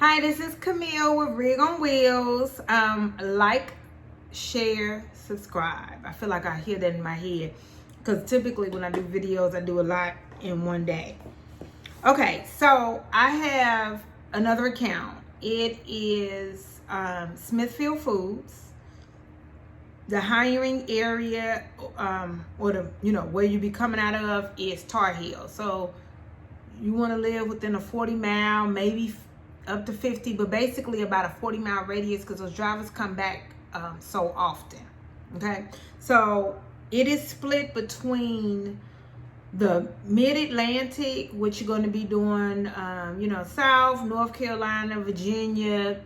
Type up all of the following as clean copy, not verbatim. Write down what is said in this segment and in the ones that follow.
Hi, this is Camille with Rig on Wheels. Like, share, subscribe. I feel like I hear that in my head because typically when I do videos, I do a lot in one day. Okay, so I have another account. It is Smithfield Foods. The hiring area, or the where you be coming out of is Tar Heel. So you want to live within a 40-mile, maybe up to 50, but basically about a 40-mile radius because those drivers come back so often. Okay, so it is split between the mid-Atlantic, which you're going to be doing, South, North Carolina, Virginia,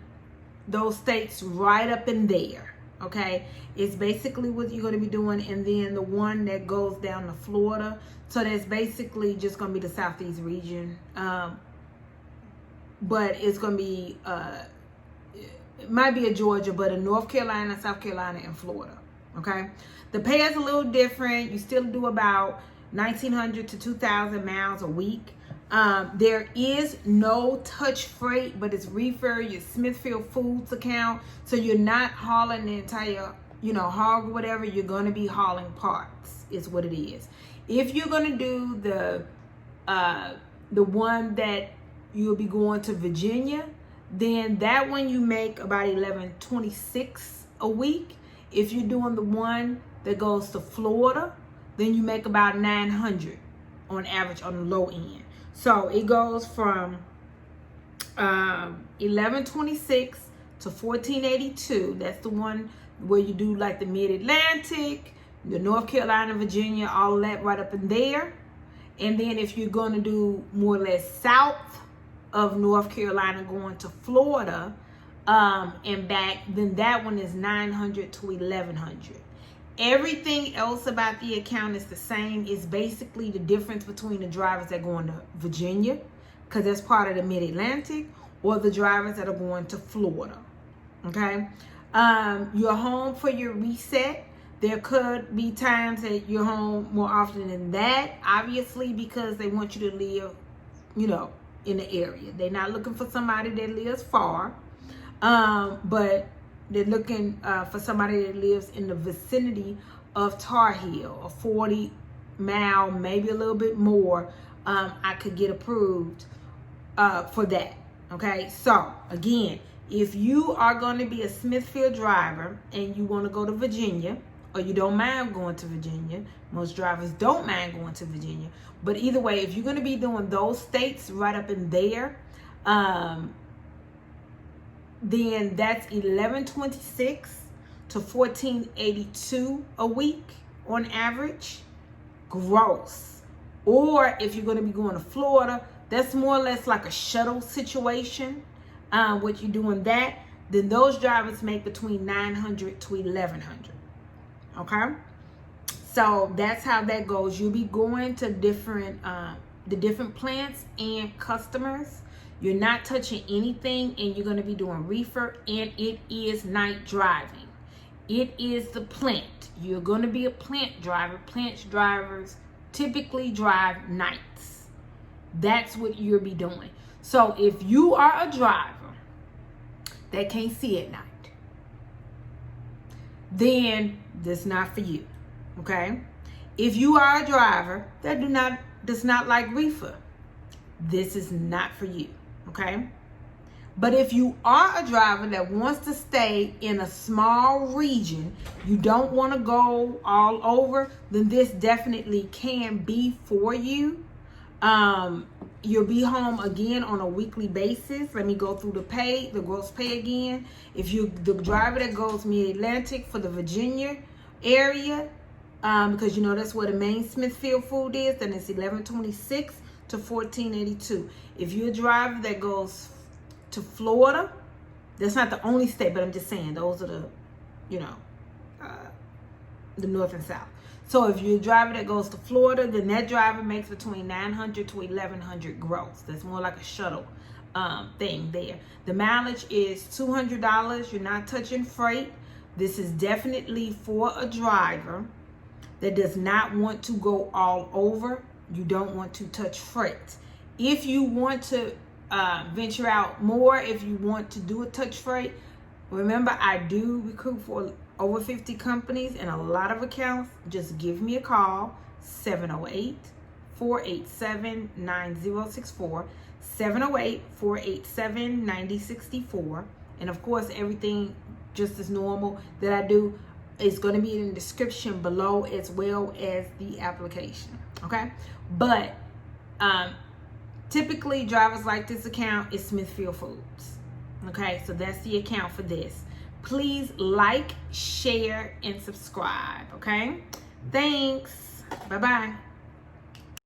those states right up in there. Okay, it's basically what you're going to be doing, and then the one that goes down to Florida. So that's basically just going to be the Southeast region. But it's going to be, it might be a Georgia, but a North Carolina, South Carolina, and Florida. Okay, the pay is a little different. You still do about 1,900 to 2,000 miles a week. There is no touch freight, but it's reefer, your Smithfield Foods account. So you're not hauling the entire, hog or whatever. You're going to be hauling parts is what it is. If you're going to do the one that you'll be going to Virginia, then that one you make about $11.26 a week. If you're doing the one that goes to Florida, then you make about $900 on average on the low end. So it goes from $11.26 to $14.82. That's the one where you do like the mid-Atlantic, the North Carolina, Virginia, all that right up in there. And then if you're going to do more or less south of North Carolina going to Florida and back, then that one is $900 to $1,100. Everything else about the account is the same. It's basically the difference between the drivers that are going to Virginia, because that's part of the mid-Atlantic, or the drivers that are going to Florida. Okay, you're home for your reset. There could be times that you're home more often than that, obviously, because they want you to live, in the area. They're not looking for somebody that lives far, but they're looking for somebody that lives in the vicinity of Tar Heel, a 40-mile, maybe a little bit more. I could get approved for that. Okay, so again, if you are going to be a Smithfield driver and you want to go to Virginia, or you don't mind going to Virginia, most drivers don't mind going to Virginia, but either way, if you're going to be doing those states right up in there, then that's $11.26 to $14.82 a week on average, gross. Or if you're going to be going to Florida, that's more or less like a shuttle situation. What you're doing that, then those drivers make between $900 to $1,100. Okay, so that's how that goes. You'll be going to the different plants and customers. You're not touching anything, and you're going to be doing reefer, and it is night driving. It is the plant. You're going to be a plant driver. Plant drivers typically drive nights. That's what you'll be doing. So if you are a driver that can't see at night, then that's not for you. Okay? If you are a driver that does not like reefer, this is not for you. Okay, but if you are a driver that wants to stay in a small region, you don't want to go all over, then this definitely can be for you. You'll be home again on a weekly basis. Let me go through the gross pay again. If you the driver that goes mid-Atlantic for the Virginia area, because that's where the main Smithfield food is, then it's $11.26 to $14.82. If you're a driver that goes to Florida, that's not the only state, but I'm just saying those are the, the north and south. So if you're a driver that goes to Florida, then that driver makes between $900 to $1,100 gross. That's more like a shuttle thing there. The mileage is $200. You're not touching freight. This is definitely for a driver that does not want to go all over. You don't want to touch freight. If you want to venture out more, if you want to do a touch freight, remember I do recruit for over 50 companies and a lot of accounts. Just give me a call, 708-487-9064, 708-487-9064. And of course, everything just as normal that I do is going to be in the description below, as well as the application. Okay, but typically drivers like this account is Smithfield Foods. Okay, so that's the account for this. Please like, share, and subscribe. Okay, thanks. Bye-bye.